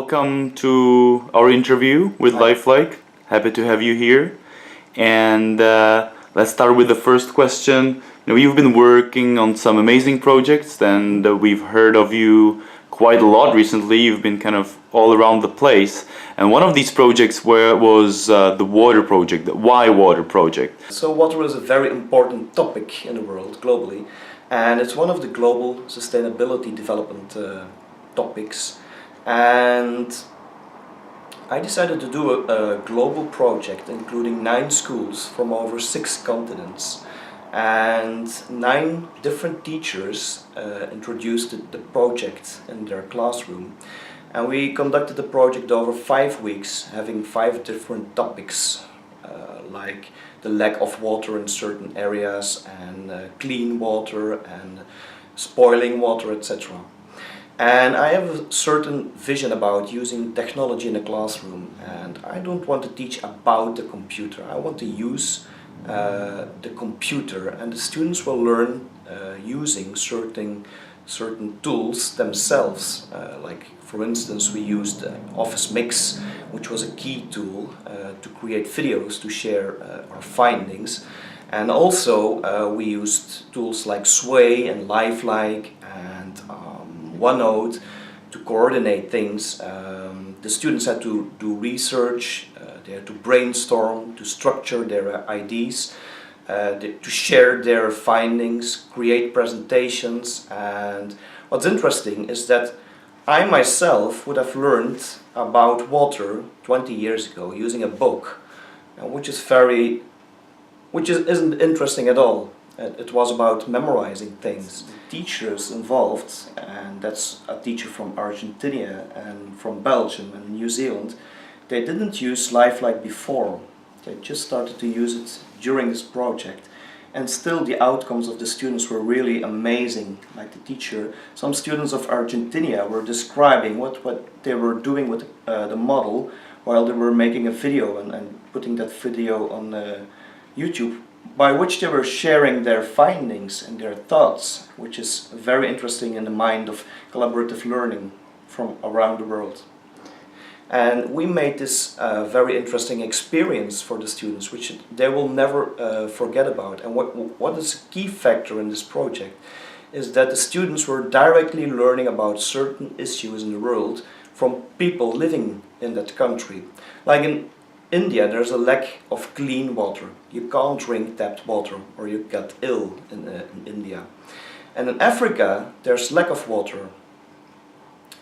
welcome to our interview with Lifeliqe. Happy to have you here. And let's start with the first question. You've been working on some amazing projects, and we've heard of you quite a lot recently. You've been kind of all around the place. And one of these projects was the water project, the Wai Water project. So water is a very important topic in the world globally, and it's one of the global sustainability development topics. And I decided to do a global project including 9 schools from over 6 continents, and 9 different teachers introduced the project in their classroom. And we conducted the project over 5 weeks, having 5 different topics, like the lack of water in certain areas, and clean water, and spoiling water, etc. And I have a certain vision about using technology in the classroom, and I don't want to teach about the computer. I want to use the computer, and the students will learn using certain tools themselves. Like for instance, we used Office Mix, which was a key tool to create videos to share our findings. And also we used tools like Sway and Lifeliqe and OneNote to coordinate things. The students had to do research, they had to brainstorm, to structure their ideas, to share their findings, create presentations. And what's interesting is that I myself would have learned about water 20 years ago using a book, which isn't interesting at all. It was about memorizing things. The teachers involved, and that's a teacher from Argentina and from Belgium and New Zealand, they didn't use Lifeliqe before. They just started to use it during this project. And still the outcomes of the students were really amazing. Like the teacher, some students of Argentina were describing what they were doing with the model while they were making a video and putting that video on YouTube, by which they were sharing their findings and their thoughts, which is very interesting in the mind of collaborative learning from around the world. And we made this very interesting experience for the students, which they will never forget about. And what is a key factor in this project is that the students were directly learning about certain issues in the world from people living in that country. Like in India, there's a lack of clean water. You can't drink tapped water or you get ill in India. And in Africa, there's lack of water.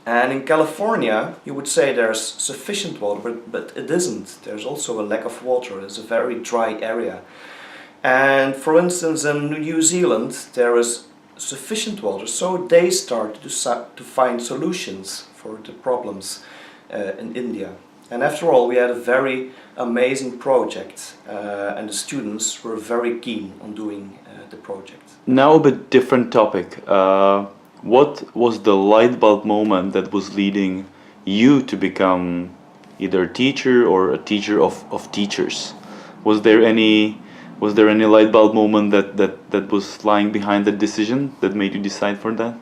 And in California, you would say there's sufficient water, but it isn't. There's also a lack of water. It's a very dry area. And for instance, in New Zealand, there is sufficient water, so they started to find solutions for the problems in India. And after all, we had a very amazing project, and the students were very keen on doing the project. Now a bit different topic. What was the light bulb moment that was leading you to become either a teacher or a teacher of teachers? Was there any light bulb moment that was lying behind the decision that made you decide for that?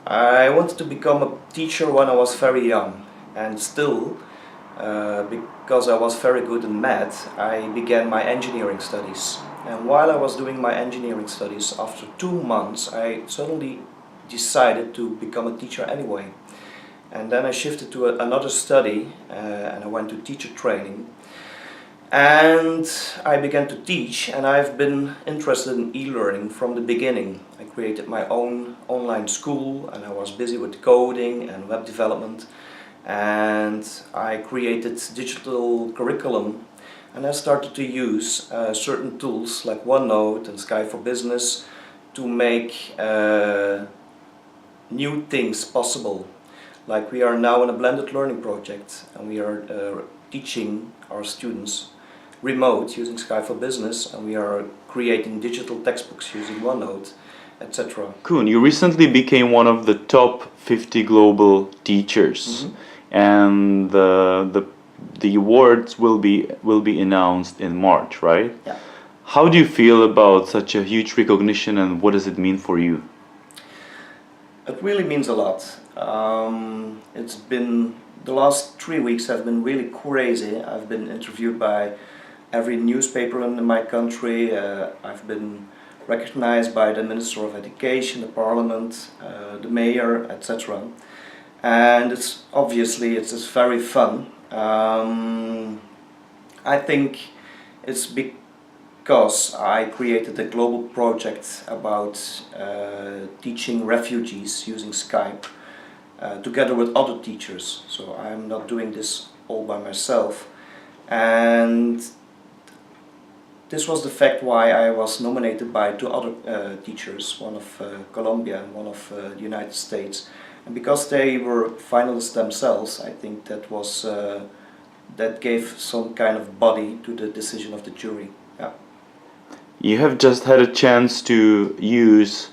I wanted to become a teacher when I was very young, and still, because I was very good in math, I began my engineering studies. And while I was doing my engineering studies, after 2 months, I suddenly decided to become a teacher anyway. And then I shifted to another study, and I went to teacher training. And I began to teach, and I've been interested in e-learning from the beginning. I created my own online school, and I was busy with coding and web development. And I created digital curriculum, and I started to use certain tools like OneNote and Sky for Business to make new things possible. Like we are now in a blended learning project, and we are teaching our students remote using Sky for Business, and we are creating digital textbooks using OneNote, etc. Koen, you recently became one of the top 50 global teachers, and the awards will be announced in March, right? Yeah. How do you feel about such a huge recognition, and what does it mean for you? It really means a lot. It's been the last 3 weeks have been really crazy. I've been interviewed by every newspaper in my country. I've been recognized by the Minister of Education, the Parliament, the Mayor, etc. And it's just very fun. I think it's because I created a global project about teaching refugees using Skype together with other teachers. So I'm not doing this all by myself. And this was the fact why I was nominated by two other teachers, one of Colombia and one of the United States. And because they were finalists themselves, I think that gave some kind of body to the decision of the jury. Yeah. You have just had a chance to use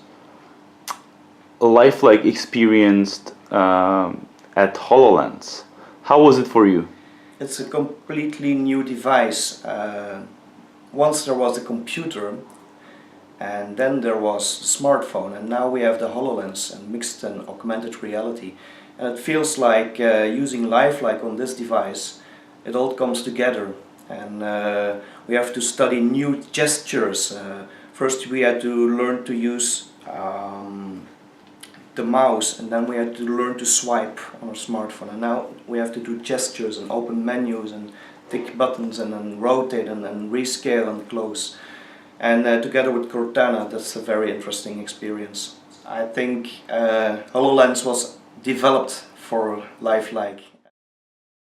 a Lifeliqe experience at Hololens. How was it for you? It's a completely new device. Once there was a computer, and then there was the smartphone, and now we have the Hololens and mixed and augmented reality. And it feels like using Lifeliqe on this device, it all comes together. And we have to study new gestures. First we had to learn to use the mouse, and then we had to learn to swipe on our smartphone. And now we have to do gestures and open menus and tick buttons and then rotate and then rescale and close. And together with Cortana, that's a very interesting experience. I think HoloLens was developed for Lifeliqe.